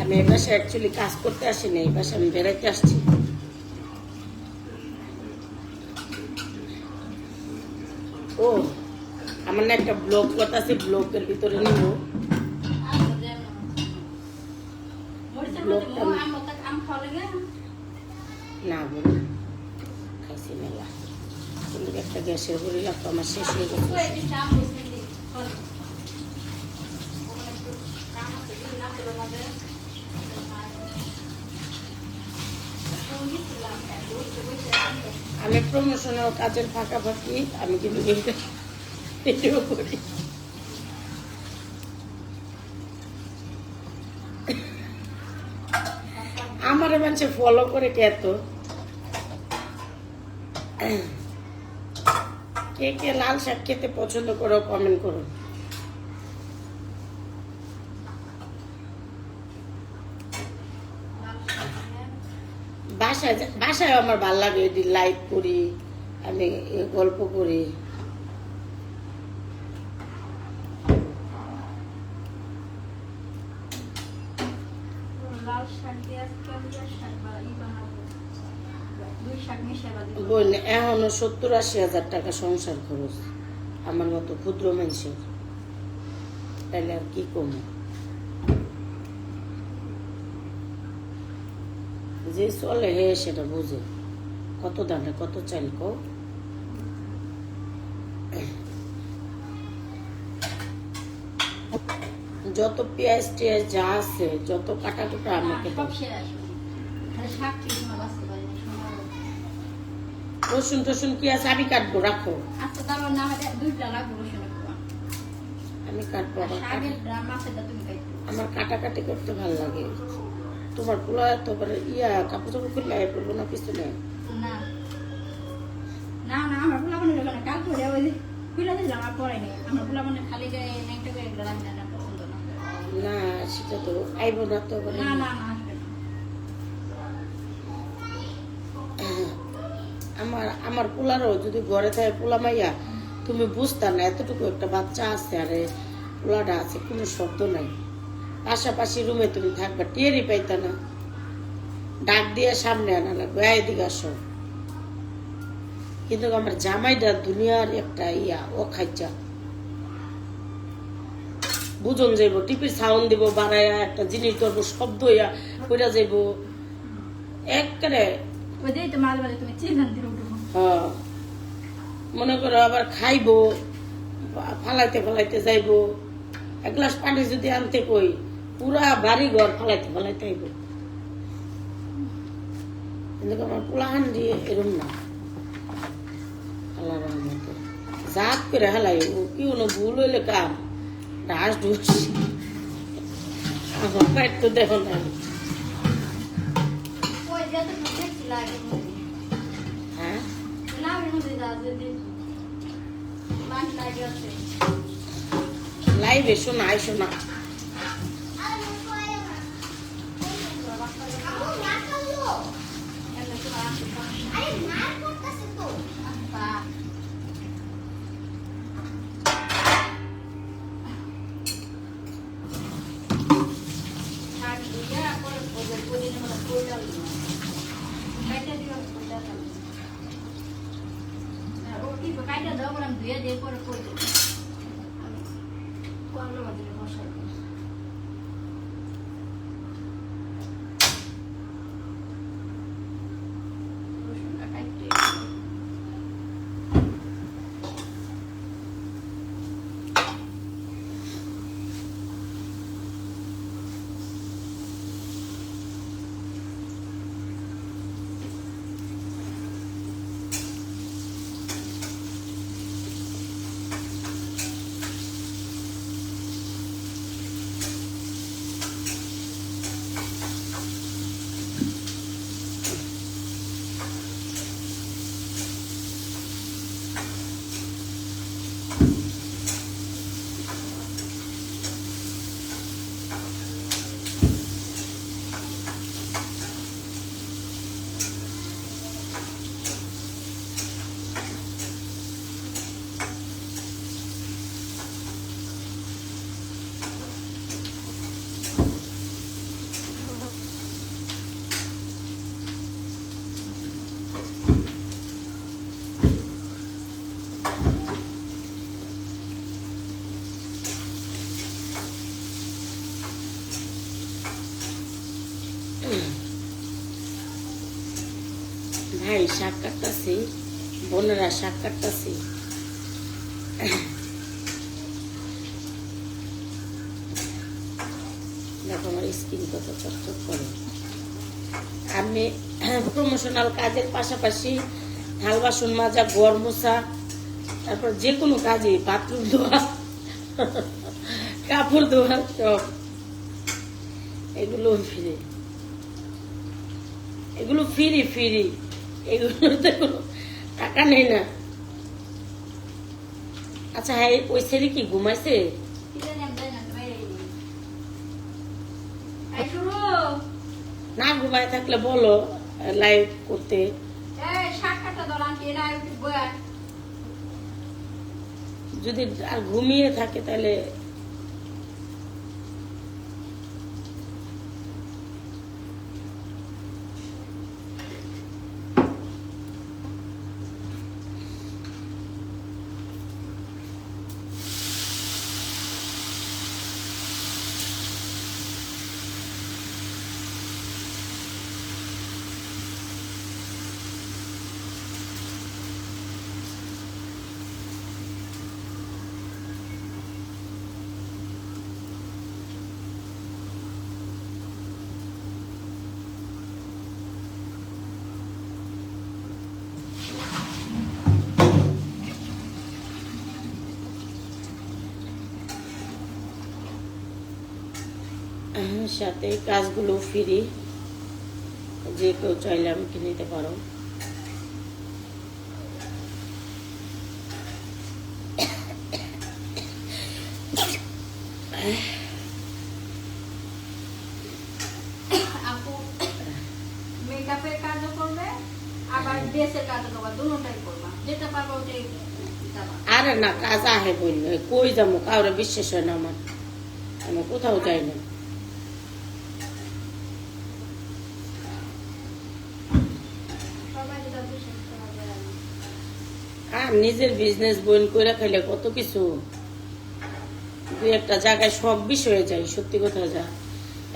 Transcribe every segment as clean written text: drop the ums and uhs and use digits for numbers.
আমি এই বাসায় অ্যাকচুয়ালি কাজ করতে আসিনি, এই বাসায় আমি বেড়াইতে আসছি। ও আমার না একটা ব্লগ কথা আছে, ব্লগের ভিতরে নিব ব্লগটা না বলি খাইছি মেলা, কিন্তু একটা গ্যাসের বড়ি লাগতো আমার শেষ হয়ে গেছে। আমি প্রমোশনাল কাজের ফাঁকাফাঁকি আমি কিন্তু ভিডিও করি। আমার মানুষ ফলো করে কে তো কে কে লাল শাক খেতে পছন্দ করো কমেন্ট করো। বাসায় আমার ভাল লাগে, লাইভ করি আমি, গল্প করি। এখনো 70-80 হাজার টাকা সংসার খরচ আমার মতো ক্ষুদ্র মানুষের, তাইলে আর কি কমে। যে চলে হে সেটা বুঝে কত দামে কত চাল কো। যত পেঁয়াজ টিয়াজ যা আছে যত কাটা কুটা আমাকে রসুন টসুন কি আছে আমি কাটবো, রাখো আমি কাটবো। আমার কাটাকাটি করতে ভালো লাগে। তোমার পোলা তো ইয়া কাপড় চাপড় খুললে পড়বো না পিছনে? না সেটা তো আইব না তো। আমার পোলারও যদি ঘরে থাকে পোলা মাইয়া তুমি বুঝতা না, এতটুকু একটা বাচ্চা আছে আরে পোলাটা আছে, কোনো শব্দ নাই। পাশাপাশি রুমে তুমি থাকবা টেরই পাইতা না, ডাক দিয়ে সামনে আনা লাগবে এদিকে আসো। কিন্তু আমার জামাইটা দুনিয়ার একটা ইয়া ও খাইচা বুঝন যাইব, টিপির সাউন্ড দিব বাড়াইয়া একটা জিনিস ধরবো শব্দ ইয়া কইরা যাইব একবারে। মনে করো আবার খাইবো ফালাইতে ফালাইতে যাইবো, এক গ্লাস পানি যদি আনতে কই পুরা বাড়ি ঘর ফালাইতে ফালাইতে আইব। কিন্তু আমার পোলাহান দিয়ে এরম না, আল্লাহর রহমতে জাত করে হালাই ও কি হলো ভুল হইলে কাম ঢাস ঢুস আমার পেট তো দেখো না। হ্যাঁ লাইভে শোনা শোনা শাক কাটতাছি, বোনেরা শাক কাটতাছি। দেখো আমার স্কিন কত চকচক করে। আমি প্রমোশনাল কাজের পাশাপাশি থাল বাসন মাজা, ঘর মোছা, তারপর যে কোনো কাজে, বাথরুম ধোয়া, কাপড় ধোয়া, সব এগুলো ফ্রি, এগুলো ফ্রি ফ্রি, এগুলোতে কোনো টাকা নেই না। আচ্ছা হ্যাঁ, ওই ছেলে কি ঘুমাইছে? না ঘুমায় থাকলে বলো লাইভ করতে। যদি আর ঘুমিয়ে থাকে তাহলে সাথে কাজগুলো ফ্রি, যে কেউ চাইলে আমাকে নিতে পারো। আপু মেকআপের কাজও করবে, আবার ড্রেসের কাজও করবে, দুটোটাই করবা, যেটা পারবে ওটাই যাবা। আরে না, কাজ আহে বললে কই যাবো, কাউরে বিশ্বাস হয় না আমার, আমি কোথাও যাই না। আর নিজের বিজনেস বইন করে খাইলে কত কিছু, দুই একটা জায়গায় শখ বিষ হয়ে যায়, সত্যি কথা যা।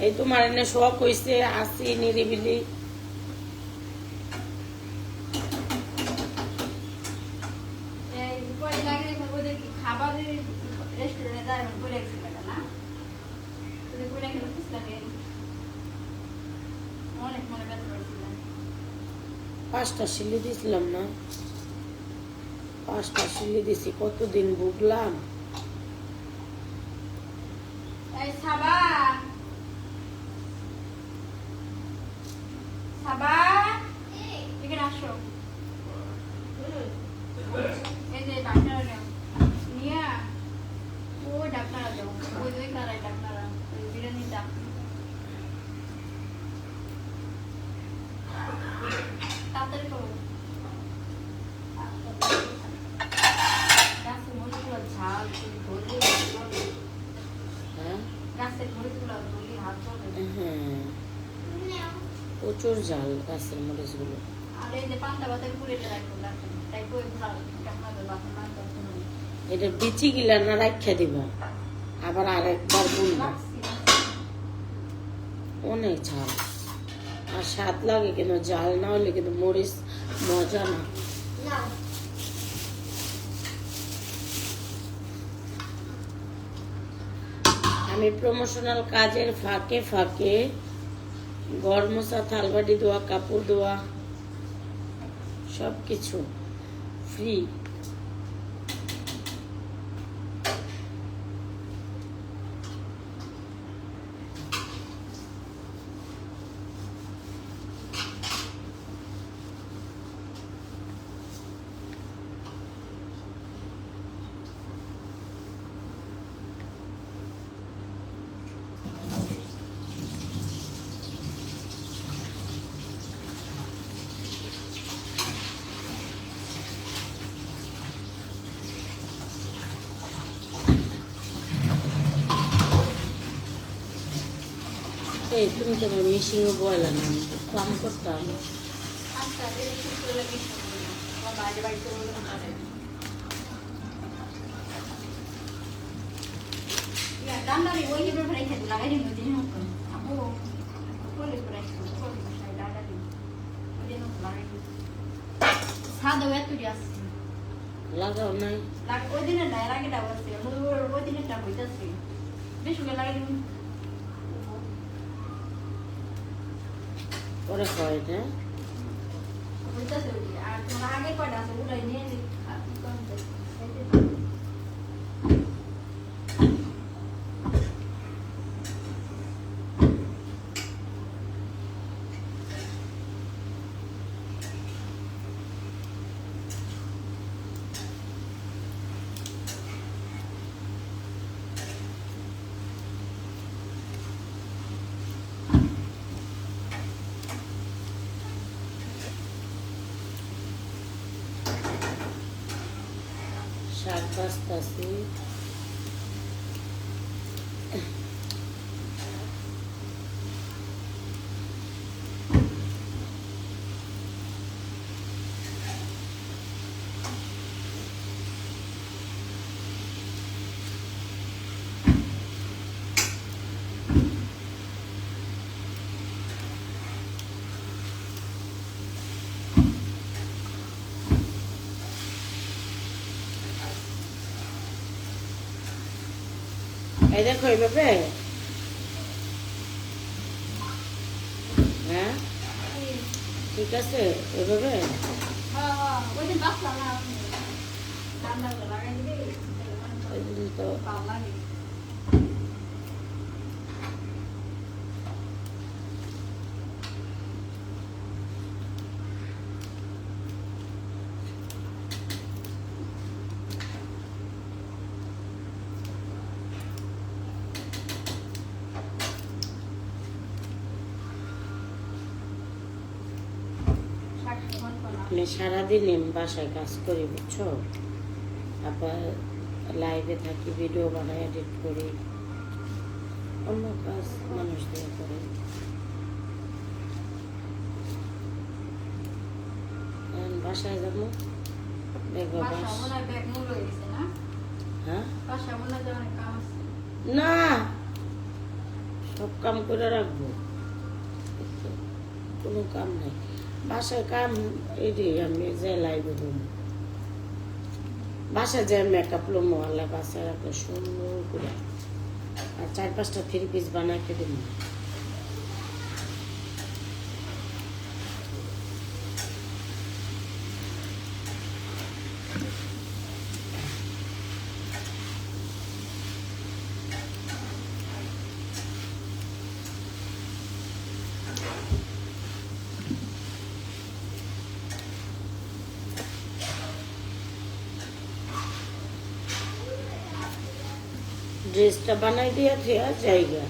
এই তোমার এনে শখ হয়েছে, আসি নিরিবিলি, পাঁচটা সিলি দিছিলাম না, 5টা সিলি দিছি, কতদিন ভুগলাম। এখানে আসো, এই যে ডাক্তার নিয়া, ওই ডাক্তার দাও, ওই দুই কারাই ডাক্তার, ওই বিরিয়ানি ডাক তাড়াতাড়ি করো। গাছের মরিচগুলো ঝাল, ধরলে গাছের মরিচগুলো ধরলে হাত চলে। হ্যাঁ, প্রচুর জাল গাছের মরিচ গুলো। আর এই যে পান্তা ভাতের পুরিটা রাখবো, তাই কই ভালো আপনাদের বাসা মাছ এটা বিচি গিলা না রাখা দিবা, আবার আরেকবার বুনবা, অনেক ঝাল আর স্বাদ লাগে, কিন্তু জাল না হলে কিন্তু মরিচ মজা না। আমি প্রমোশনাল কাজের ফাঁকে ফাঁকে ঘর মোছা, থালবাটি ধোয়া, কাপড় ধোয়া, সবকিছু ফ্রি। এই তুমি তো আমার মেশিনও বয়লা না, আমি তো কাম করতাম। মাদা ওয়া তুই আস লাগাও নাই লাগ ওই দিনে নাই লাগে দাও আছে ওই দিনে টা হইতাছে বেশ সুন্দর লাগে পরে হয় না হইতাছে আর তোমার আগে কয়টা আছে উড়াই নিয়ে শাক বাঁচতেছি এই দেখো এইভাবে হ্যাঁ ঠিক আছে এইভাবে ওই দিন বাসলাম না রান্না লাগাই দিবি ওই দিন তো ভালো লাগে আমি সারাদিন আমি বাসায় কাজ করি বুঝছো আবার লাইভে থাকি ভিডিও বানাই এডিট করি অন্য কাজ মানুষ দিয়ে করে এখন বাসায় যাবো দেখবো বাস হ্যাঁ না সব কাম করে রাখবো কোনো কাম নাই বাসায় কাম এটি আমি যে লাইভে দেবো বাসায় যে মেকআপ লো মহল্লা বাসায় রাখলে সুন্দর করে আর 4-5টা 3 পিস বানাইতে দেবো ড্রেসটা বানাই দিয়ে দেওয়া জায়গা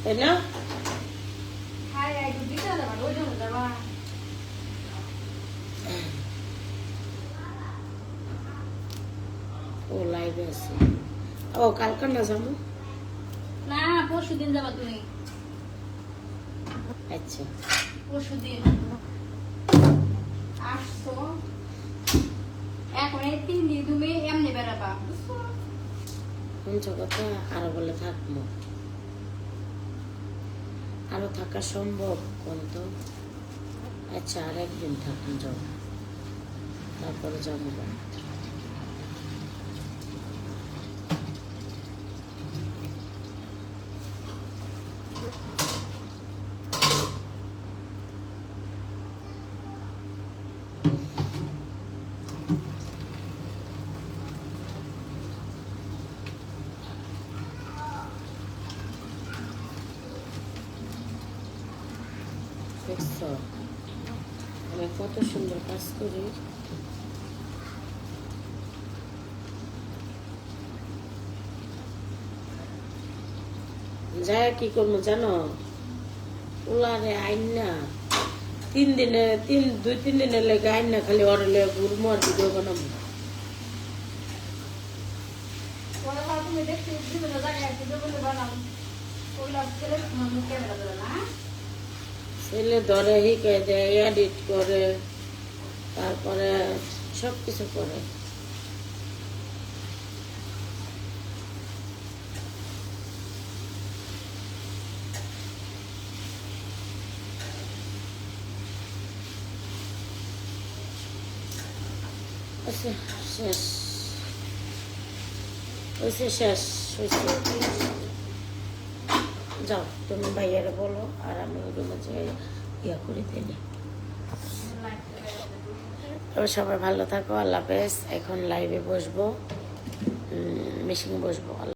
তাই না ও লাইভে আছে ও কালকে না যাবো না পরশুদিন যাবা তুমি আচ্ছা পরশুদিন আসছো এখন এই 3 দিন তুমি এমনি বেড়াবা শুনছো কথা আরো বলে থাকবো আরো থাকা সম্ভব কোন তো আচ্ছা আর একদিন থাকুন যাবো তারপরে যাবো দেখছো আমি কত সুন্দর কাজ করি যায় কি করবো জানো ওলারে আইন না 2-3 দিনের লেগে আইন না খালি ওরে লেগে ঘুরবো আর ভিডিও বানাবো তুমি দেখতে বিভিন্ন জায়গায় ভিডিও বানাও ওগুলো ক্যামেরা ধরে না ছেলে ধরে হিকে দেয় এডিট করে তারপরে সব কিছু করে হয়েছে শেষ হয়েছে শেষ হয়েছে যাও তুমি ভাইয়ারে বলো আর আমি ওই রুমে যে ইয়া করে দিই সবাই ভালো থাকো আল্লাহ হাফেজ এখন লাইভে বসবো মেশিনে বসবো